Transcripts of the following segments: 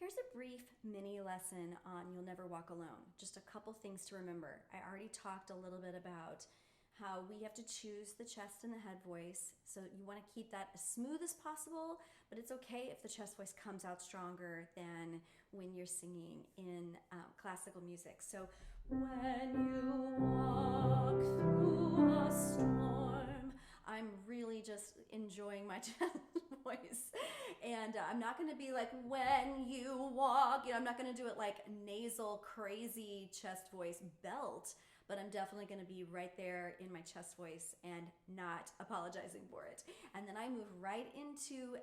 Here's a brief mini lesson on You'll Never Walk Alone. Just a couple things to remember. I already talked a little bit about how we have to choose the chest and the head voice. So you want to keep that as smooth as possible, but it's okay if the chest voice comes out stronger than when you're singing in classical music. So when you walk through a storm, I'm really just enjoying my chest voice. And I'm not going to be like, when you walk, I'm not going to do it like nasal, crazy chest voice belt, but I'm definitely going to be right there in my chest voice and not apologizing for it. And then I move right into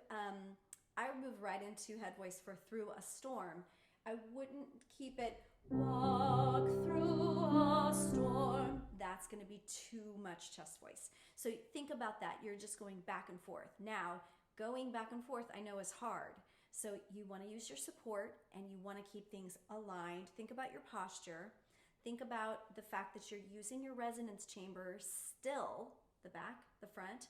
head voice for through a storm. I wouldn't keep it walk through a storm. That's going to be too much chest voice. So think about that. You're just going back and forth. Now, going back and forth I know is hard. So you want to use your support and you want to keep things aligned. Think about your posture. Think about the fact that you're using your resonance chamber still, the back, the front,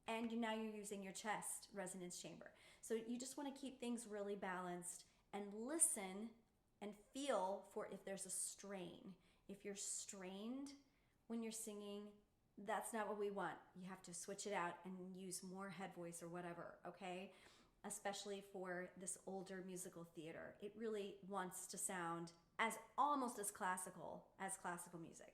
and now you're using your chest resonance chamber. So you just want to keep things really balanced and listen and feel for if there's a strain. If you're strained when you're singing, that's not what we want. You have to switch it out and use more head voice or whatever, okay? Especially for this older musical theater. It really wants to sound as almost as classical music.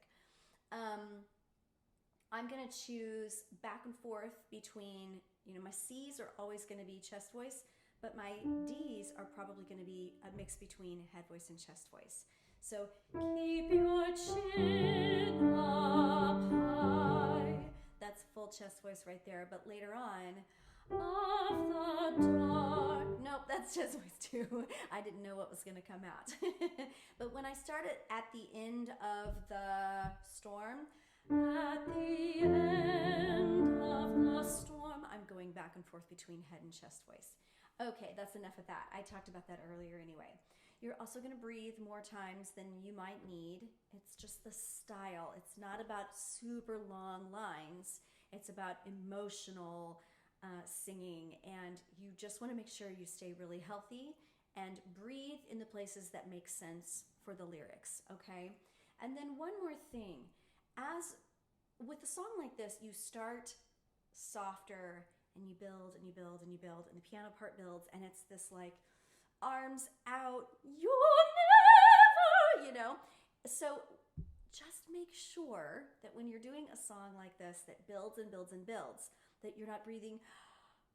I'm gonna choose back and forth between, my C's are always gonna be chest voice, but my D's are probably gonna be a mix between head voice and chest voice. So keep your chin up high. That's full chest voice right there, but later on, of the dark. Nope, that's chest voice too. I didn't know what was gonna come out. But when I started at the end of the storm, at the end of the storm, I'm going back and forth between head and chest voice. Okay, that's enough of that. I talked about that earlier anyway. You're also going to breathe more times than you might need. It's just the style. It's not about super long lines. It's about emotional singing, and you just want to make sure you stay really healthy and breathe in the places that make sense for the lyrics, okay? And then one more thing. As with a song like this, you start softer and you build and you build and you build, and the piano part builds, and it's this like arms out, you'll never, So just make sure that when you're doing a song like this that builds and builds and builds, that you're not breathing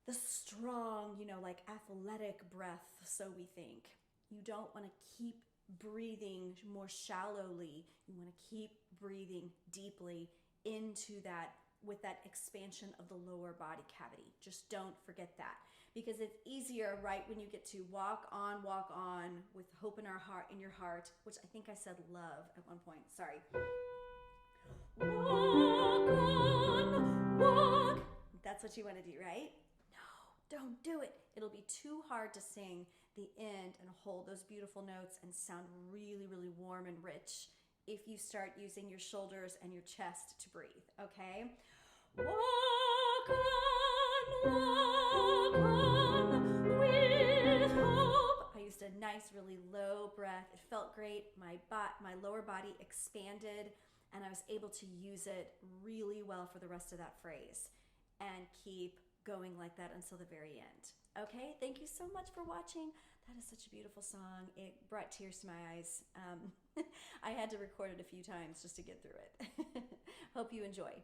the strong, like athletic breath, so we think. You don't want to keep breathing more shallowly. You want to keep breathing deeply into that with that expansion of the lower body cavity. Just don't forget that, because it's easier right when you get to walk on with hope in your heart, which I think I said love at one point. Sorry. Walk on, walk. That's what you want to do, right? No, don't do it. It'll be too hard to sing the end and hold those beautiful notes and sound really, really warm and rich if you start using your shoulders and your chest to breathe, okay? Walk on with hope. I used a nice, really low breath. It felt great. My lower body expanded, and I was able to use it really well for the rest of that phrase and keep going like that until the very end. Okay, thank you so much for watching. That is such a beautiful song. It brought tears to my eyes. I had to record it a few times just to get through it. Hope you enjoy.